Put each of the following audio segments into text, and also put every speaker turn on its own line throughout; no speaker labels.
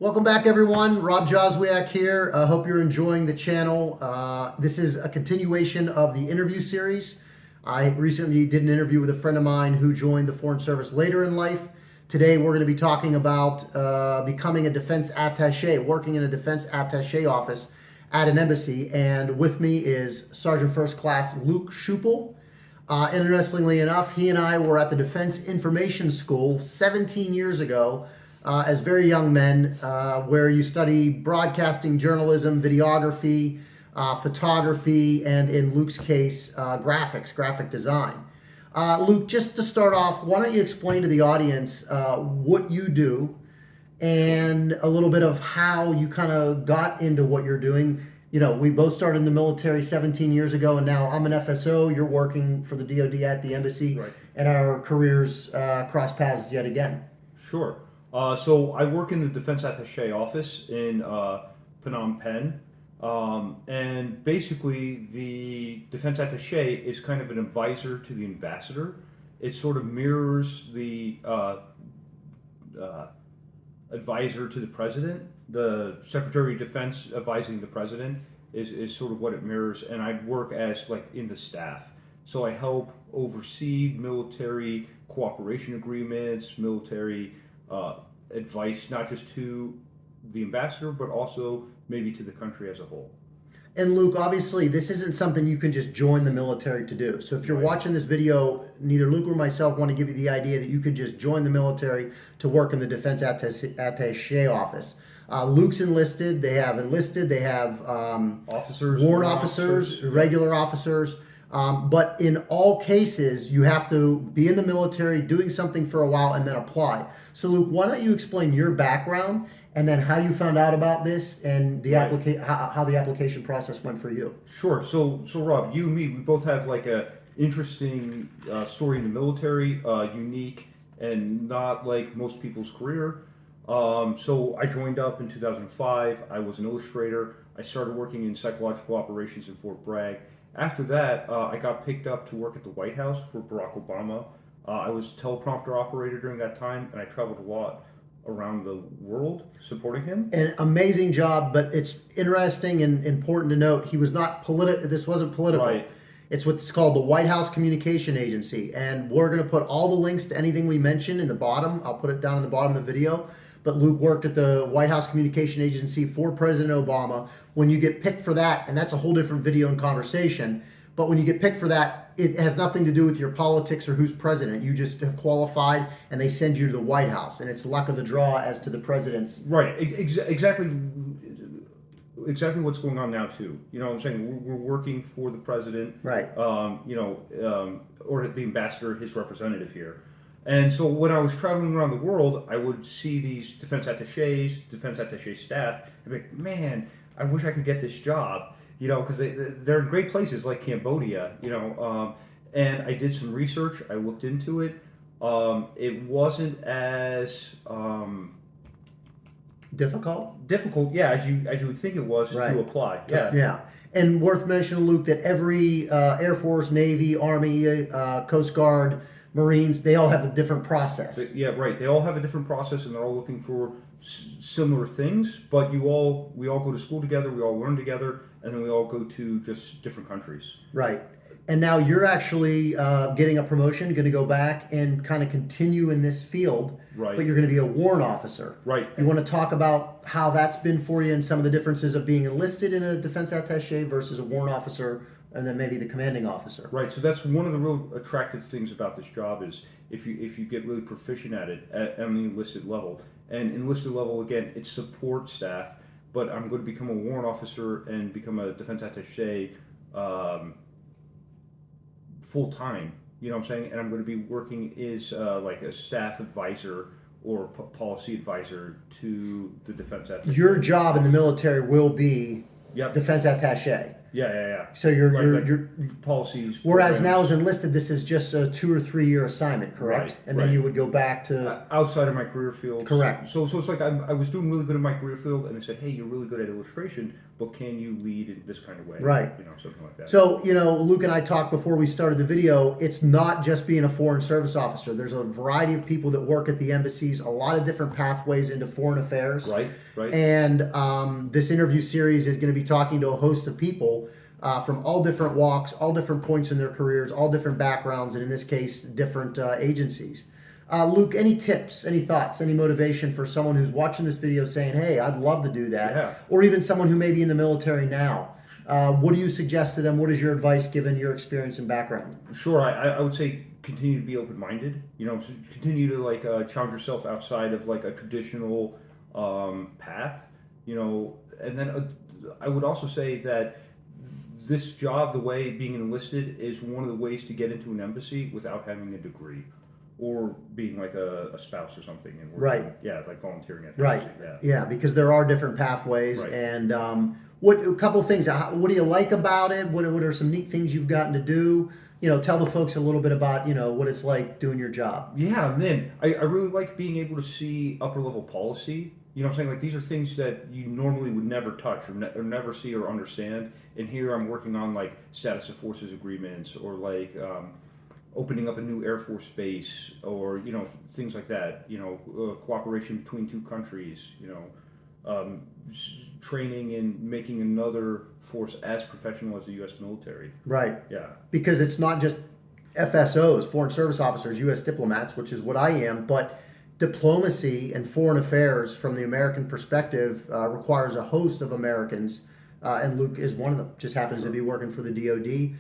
Welcome back, everyone. Rob Joswiak here. I hope you're enjoying the channel. This is a continuation of the interview series. I recently did an interview with a friend of mine who joined the Foreign Service later in life. Today, we're going to be talking about becoming a defense attaché, working in a defense attaché office at an embassy. And with me is Sergeant First Class Luke Schupel. Interestingly enough, he and I were at the Defense Information School 17 years ago as very young men, where you study broadcasting, journalism, videography, photography, and in Luke's case, graphic design. Luke, just to start off, why don't you explain to the audience what you do and a little bit of how you kind of got into what you're doing. You know, we both started in the military 17 years ago, and now I'm an FSO. You're working for the DoD at the embassy,
Right.
and our careers cross paths yet again.
Sure. So I work in the Defense Attaché office in Phnom Penh. And basically, the Defense Attaché is kind of an advisor to the ambassador. It sort of mirrors the advisor to the president. The Secretary of Defense advising the president is sort of what it mirrors. And I work as like in the staff. So I help oversee military cooperation agreements, military advice, not just to the ambassador, but also maybe to the country as a whole.
And Luke, obviously, this isn't something you can just join the military to do. So if you're
Right.
watching this video, neither Luke or myself want to give you the idea that you could just join the military to work in the Defense Attaché office. Luke's enlisted. They have
Officers,
warrant officers, regular officers. But in all cases, you have to be in the military, doing something for a while, and then apply. So, Luke, why don't you explain your background and then how you found out about this and the
Right.
how the application process went for you?
Sure. So Rob, you and me, we both have like a interesting story in the military, unique and not like most people's career. So I joined up in 2005. I was an illustrator. I started working in psychological operations in Fort Bragg. After that, I got picked up to work at the White House for Barack Obama. I was teleprompter operator during that time, and I traveled a lot around the world supporting him.
An amazing job, but it's interesting and important to note he was not political. This wasn't political.
Right.
It's what's called the White House Communication Agency, and we're going to put all the links to anything we mentioned in the bottom. I'll put it down in the bottom of the video. But Luke worked at the White House Communication Agency for President Obama. When you get picked for that, and that's a whole different video and conversation, but when you get picked for that, it has nothing to do with your politics or who's president. You just have qualified, and they send you to the White House, and it's luck of the draw as to the president's.
Right. Exactly what's going on now too. You know what I'm saying? We're working for the president.
Right.
Or the ambassador, his representative here. And so when I was traveling around the world, I would see these defense attaché staff, and be like, man, I wish I could get this job, you know, because they're in great places like Cambodia, you know. And I did some research. I looked into it. It wasn't as
difficult,
yeah, as you would think it was
right.
to apply. Yeah.
Yeah. And worth mentioning, Luke, that every Air Force, Navy, Army, Coast Guard, Marines, they all have a different process.
Yeah, right. They all have a different process, and they're all looking for similar things. But we all go to school together, we all learn together, and then we all go to just different countries.
Right. And now you're actually getting a promotion, going to go back and kind of continue in this field.
Right.
But you're going to be a warrant officer.
Right.
You want to talk about how that's been for you and some of the differences of being enlisted in a defense attaché versus a warrant officer, and then maybe the commanding officer.
Right. So that's one of the real attractive things about this job is if you get really proficient at it at the enlisted level. And enlisted level, again, it's support staff. But I'm going to become a warrant officer and become a defense attaché full time. You know what I'm saying? And I'm going to be working as like a staff advisor or policy advisor to the defense attaché.
Your job in the military will be
Yep.
defense attaché.
Yeah.
So you're
policies.
whereas
programs.
now as enlisted, this is just a 2 or 3 year assignment, correct?
Right,
And then
right.
you would go back to
Outside of my career field.
Correct.
So it's like I was doing really good in my career field, and they said, hey, you're really good at illustration, but can you lead in this kind of way?
Right.
Something like that.
So, Luke and I talked before we started the video. It's not just being a foreign service officer. There's a variety of people that work at the embassies, a lot of different pathways into foreign affairs.
Right.
And this interview series is going to be talking to a host of people from all different walks, all different points in their careers, all different backgrounds, and in this case, different agencies. Luke, any tips, any thoughts, any motivation for someone who's watching this video saying, hey, I'd love to do that,
Yeah.
or even someone who may be in the military now? What do you suggest to them? What is your advice given your experience and background?
Sure, I would say continue to be open-minded. Continue to challenge yourself outside of a traditional path. And then I would also say that this job, the way being enlisted, is one of the ways to get into an embassy without having a degree or being a spouse or something. And
Right.
like volunteering at the
Right.
embassy.
Yeah, because there are different pathways.
Right.
And a couple of things. What do you like about it? What are some neat things you've gotten to do? Tell the folks a little bit about, what it's like doing your job.
Yeah, man. I really like being able to see upper level policy. You know what I'm saying? These are things that you normally would never touch or never see or understand. And here I'm working on status of forces agreements or opening up a new Air Force base or, things like that. Cooperation between two countries, training and making another force as professional as the U.S. military.
Right.
Yeah.
Because it's not just FSOs, foreign service officers, U.S. diplomats, which is what I am, but diplomacy and foreign affairs from the American perspective requires a host of Americans, and Luke is one of them. Just happens to be working for the DoD.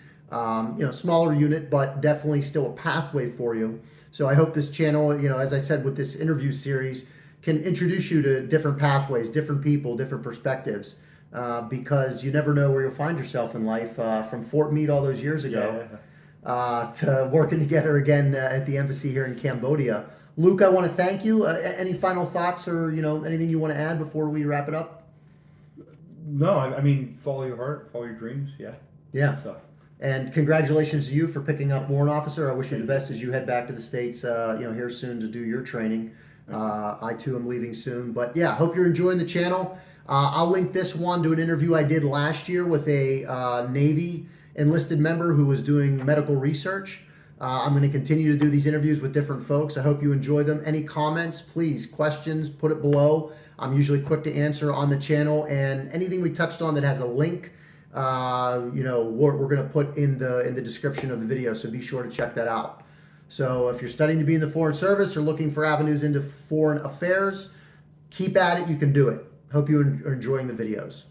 Smaller unit, but definitely still a pathway for you. So I hope this channel, as I said with this interview series, can introduce you to different pathways, different people, different perspectives, because you never know where you'll find yourself in life. From Fort Meade all those years ago to working together again at the embassy here in Cambodia. Luke, I want to thank you. Any final thoughts or anything you want to add before we wrap it up?
No, I mean, follow your heart, follow your dreams.
Yeah.
So.
And congratulations to you for picking up Warrant Officer. I wish you the best as you head back to the States, here soon to do your training. I too am leaving soon, but yeah, hope you're enjoying the channel. I'll link this one to an interview I did last year with a Navy enlisted member who was doing medical research. I'm going to continue to do these interviews with different folks. I hope you enjoy them. Any comments, please, questions, put it below. I'm usually quick to answer on the channel, and anything we touched on that has a link, we're going to put in the description of the video, so be sure to check that out. So if you're studying to be in the Foreign Service or looking for avenues into foreign affairs, keep at it. You can do it. Hope you are enjoying the videos.